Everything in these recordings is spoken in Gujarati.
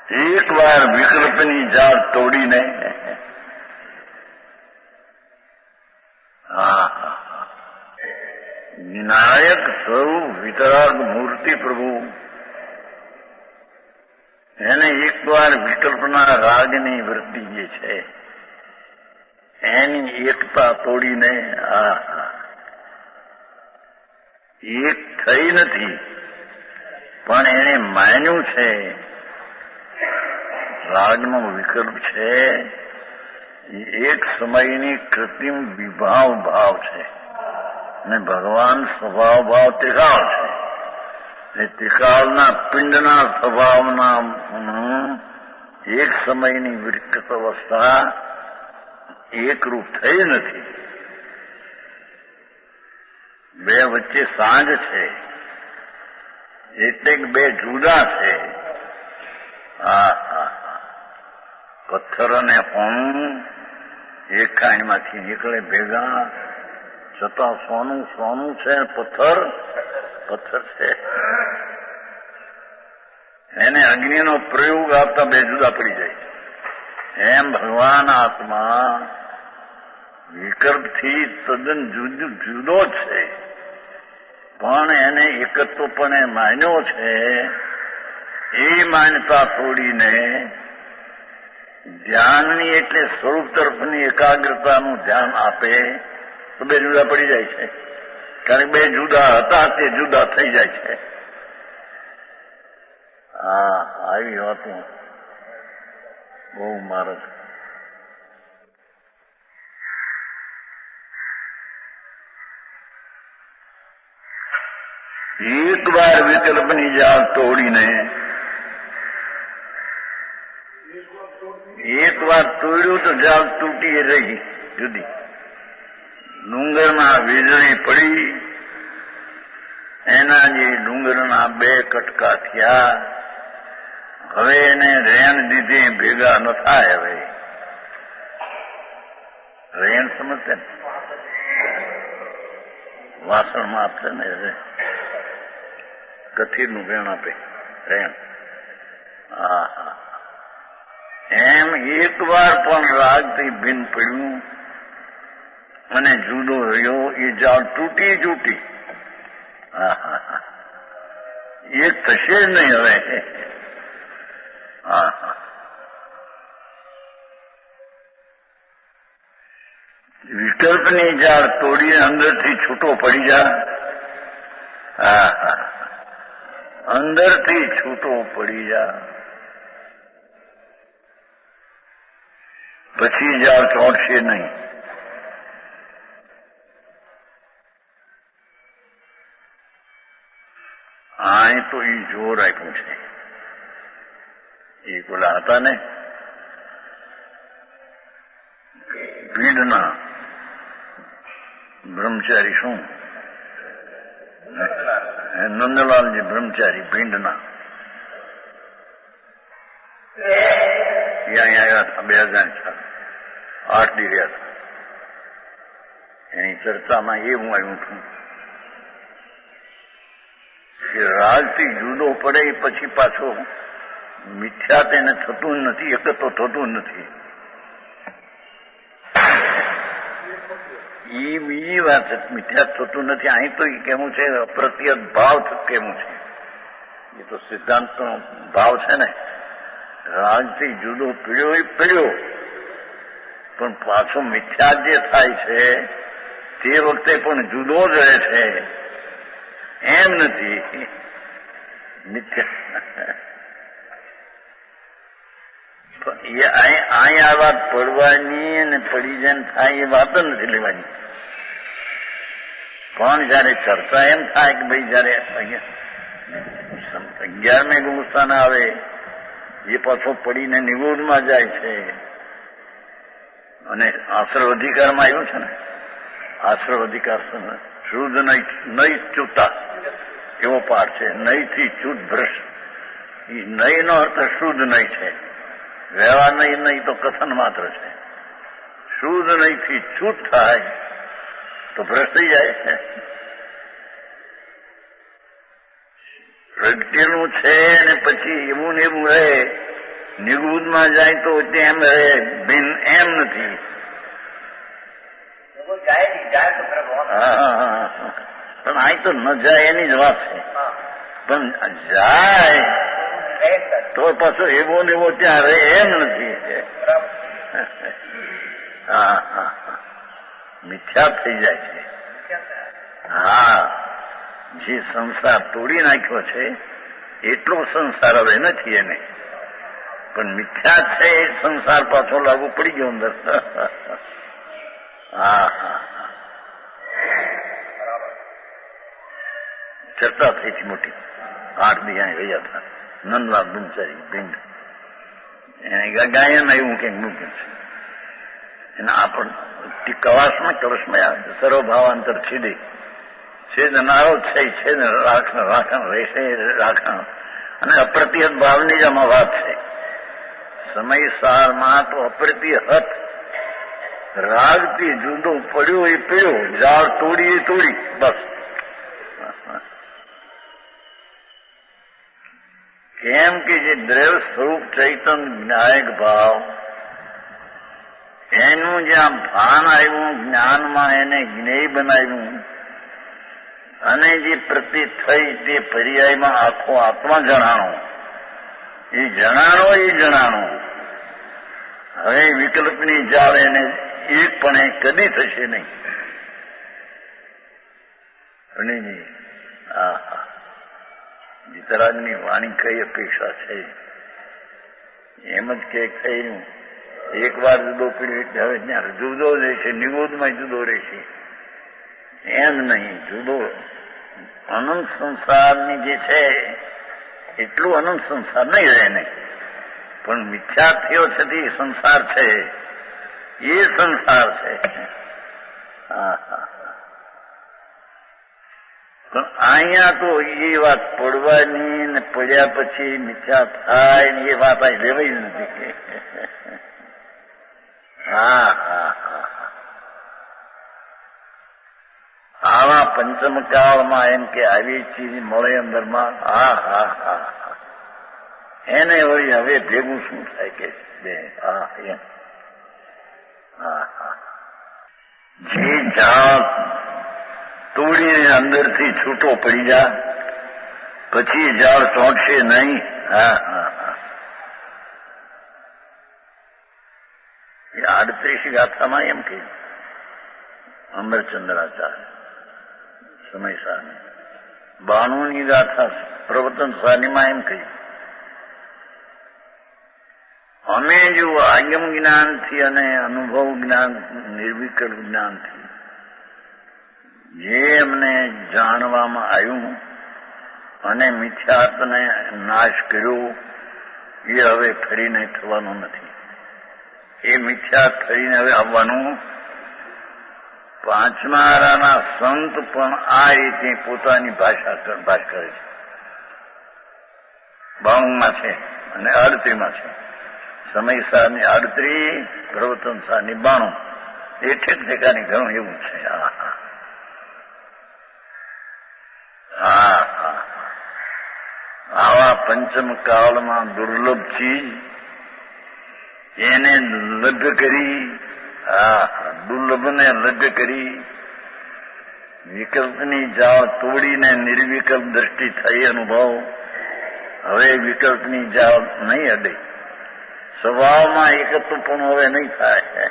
એક વાર વિકલ્પની જાળ તોડીને વિનાયક સ્વરૂપ વિતરાગ મૂર્તિ પ્રભુ એને એકવાર વિકલ્પના રાગની વૃત્તિ જે છે એની એકતા તોડીને એક થઈ નથી પણ એને માન્યું છે રાગનો વિકલ્પ છે એ એક સમયની કૃત્રિમ વિભાવ ભાવ છે અને ભગવાન સ્વભાવ ભાવ તિકાળ છે એ તિકાળના પિંડના સ્વભાવના એક સમયની વિકૃત અવસ્થા એકરૂપ થઈ નથી. બે વચ્ચે સાંજ છે એટલે બે જુદા છે. પથ્થર અને હોનું એક ખાણીમાંથી નીકળે ભેગા છતાં સોનું સોનું છે, પથ્થર પથ્થર છે. એને અગ્નિનો પ્રયોગ આપતા બે જુદા પડી જાય. એમ ભગવાન આત્મા વિકલ્પથી તદ્દન જુદો છે પણ એને એકત્વપણે માન્યો છે. એ માન્યતા તોડીને ધ્યાનની એટલે સ્વરૂપ તરફની એકાગ્રતાનું ધ્યાન આપે તો બે જુદા પડી જાય છે. કારણ બે જુદા હતા તે જુદા થઈ જાય છે. આવી વાતો બહુ મારે એક વાર વિકલ્પની જાળ તોડીને એક વાર તોડ્યું તો જાળ તૂટી રહી જુદી. ડુંગરમાં વીજળી પડી એના જે ડુંગરના બે કટકા થયા. હવે એને રેણ દીધી ભેગા ન થાય. હવે રેણ સમજશે ને વાસણમાં આપશે ને કથીરનું વેણ આપે રેણ. એમ એક વાર પણ રાગથી ભિન્ન પડ્યું અને જુદો રહ્યો એ જાળ તૂટી. એક થશે જ નહીં હવે. વિકલ્પની જાળ તોડીને અંદરથી છૂટો પડી જા. અંદરથી છૂટો પડી જા પછી જાળ ચોંટશે નહીં. અહીં તો એ જોર આપ્યું છે. એ પેલા હતા ને ભીડના બ્રહ્મચારી, શું નંદલાલજી બ્રહ્મચારી ભીંડના, અહીંયા આવ્યા હતા 2008 દી રહ્યા હતા. એની ચર્ચામાં એ હું આવ્યું છું કે રાગથી જુદો પડે પછી પાછો મિથ્યા તેને થતું નથી, એકત્ર થતું નથી. એ બીજી વાત છે, મિથ્યા થતું નથી. અહીં તો એ કેવું છે અપ્રત્યત ભાવ કેવું છે. એ તો સિદ્ધાંતનો ભાવ છે ને. રાગથી જુદો પીડ્યો એ પીડ્યો પણ પાછો મિથ્યા જે થાય છે તે વખતે પણ જુદો જ રહે છે. એમ નથી મિથ્યા. અહીં આ વાત પડવાની અને પડી જાય થાય એ વાત જ નથી લેવાની. પણ જયારે ચર્ચા એમ થાય કે ભાઈ જયારે 11મે ગુણસ્થાન આવે એ પાછો પડીને નિગોધમાં જાય છે. અને આશ્રવ અધિકારમાં આવ્યું છે ને, આશ્રવ અધિકાર શુદ્ધ નહીં ચૂતા એવો પાઠ છે. નહીંથી ચૂત ભ્રષ્ટ. એ નહીં નો અર્થ શુદ્ધ નહીં છે. વ્યવહાર નહીં તો કથન માત્ર છે. શુદ્ધ નહીંથી ચૂત થાય તો ભ્રષ્ટ થઈ જાય છે. પ્રગટેલું છે ને પછી એવું ને એવું રહે નિગૂઢમાં જાય તો તેમ રહે, બિન એમ નથી. પણ અહીં તો ન જાય એની જ વાત છે. પણ જાય તો પાછો એવો ને એવો ત્યાં રહે એમ નથી. હા હા, મિથ્યા થઈ જાય છે. હા, જે સંસાર તોડી નાખ્યો છે એટલો સંસાર હવે નથી એને, પણ મિથ્યા છે એ સંસાર પાછો લાગુ પડી ગયો અંદર. હા હા, ચર્ચા થઈ હતી મોટી. 8 દી અહીંયા ગયા હતા. નંદલાલ બ્રહ્મચારી પિંડ એને ગાયન આવ્યું કંઈક મૂક્યું છે. એના આપણ કવાસમાં કલશમાં સર્વભાવાંતર છીડે છેદ નારો છે, છેદ રાખણ રહેશે રાખણ, અને અપ્રતિહત ભાવની જ આમાં વાત છે. સમય સારમાં તો અપ્રતિહત રાગથી જુદો પડ્યો એ પડ્યો, ઝાડ તોડી એ તોડી, બસ. કેમ કે જે દ્રવ્ય સ્વરૂપ ચૈતન જ્ઞાયક ભાવ એનું જ્યાં ભાન આવ્યું જ્ઞાનમાં, એને જ્ઞેય બનાવ્યું, અને જે પ્રતિ થઈ તે પર્યાયમાં આખો આત્મા જણાણો. એ જણાણો હવે વિકલ્પની જાળ એને એક પણ કદી થશે નહીં. વિતરાગની વાણી કઈ અપેક્ષા છે? એમ જ કે થયું એક વાર જુદો પીડ્યો એટલે હવે ત્યાં જુદો રહેશે, નિગોદમાં જુદો રહેશે એમ નહીં. જુદો અનંત સંસારની જે છે એટલું અનંત સંસાર નહીં રહે નહીં, પણ મિથ્યાર્થીઓ છતી સંસાર છે એ સંસાર છે. હા હા, પણ અહીંયા તો એ વાત પડવાની ને પડ્યા પછી મિથ્યા થાય ને એ વાત અહીં લેવાય નથી. હા હા હા, આવા પંચમ કાળમાં એમ કે આવી ચીજ મળે અંદરમાં. હા હા હા, એને વળી હવે ભેગું શું થાય કે બે. હા એમ. હા હા, જે ઝાડ તોડીને અંદરથી છૂટો પડી જા પછી ઝાડ ચોંટશે નહીં. હા હા હા, એ 38 ગાથામાં એમ કહ્યું અમરચંદ્રાચાર્ય સમય સારની. 92ની ગાથા પ્રવર્તન સાનીમાં એમ કહ્યું, અમે જો આગમ જ્ઞાનથી અને અનુભવ જ્ઞાન નિર્વિકલ્પ જ્ઞાનથી જે અમને જાણવામાં આવ્યું અને મિથ્યાત્વને નાશ કર્યો એ હવે ફરીને થવાનું નથી. એ મિથ્યાત ફરીને હવે આવવાનું. પાંચમા આરાના સંત પણ આ રીતે પોતાની ભાષા કરે છે. 92માં છે અને 38માં છે. સમય સારની 38, પ્રવર્તન સારની 92. એ ઠેકાની ઘણું એવું છે. હા હા હા, આવા પંચમ કાળમાં દુર્લભ ચીજ એને લભ્ય કરી. હા, દુર્લભને લભ્ય કરી વિકલ્પની જાળ તોડીને નિર્વિકલ્પ દ્રષ્ટિ થઈ અનુભવ. હવે વિકલ્પની જાળ નહીં અડે, સ્વભાવમાં એકત્વ પણ હવે નહીં થાય.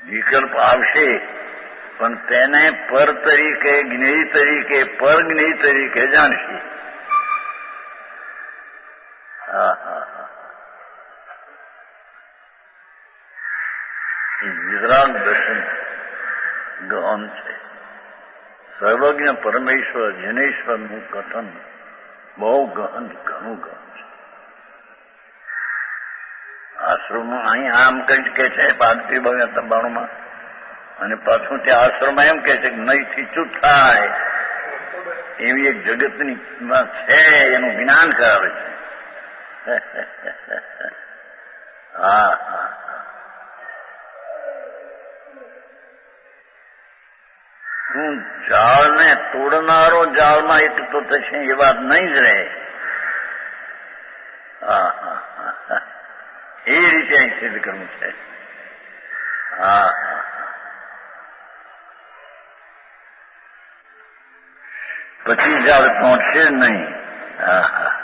વિકલ્પ આવશે પણ તેને પર તરીકે, જ્ઞેય તરીકે, પર જ્ઞેય તરીકે જાણશે. હા હા હા, વિતરાગ દર્શન ગહન છે. સર્વજ્ઞ પરમેશ્વર જનેશ્વરનું કથન બહુ ગહન, ઘણું ગહન છે. આશ્રમ અહીં આમ કઈ કે છે 592માં, અને પાછું ત્યાં આશ્રમમાં એમ કે છે કે નહીંથી ચૂપ થાય એવી એક જગતની છે, એનું જ્ઞાન કરાવે છે. હા હા, હું ઝાડને તોડનારો ઝાડમાં એક તો થશે એ વાત નહીં જ રહે. રીતે અહીં સિદ્ધ કરવું છે. હા, પછી જાળ પહોંચશે જ નહીં. હા,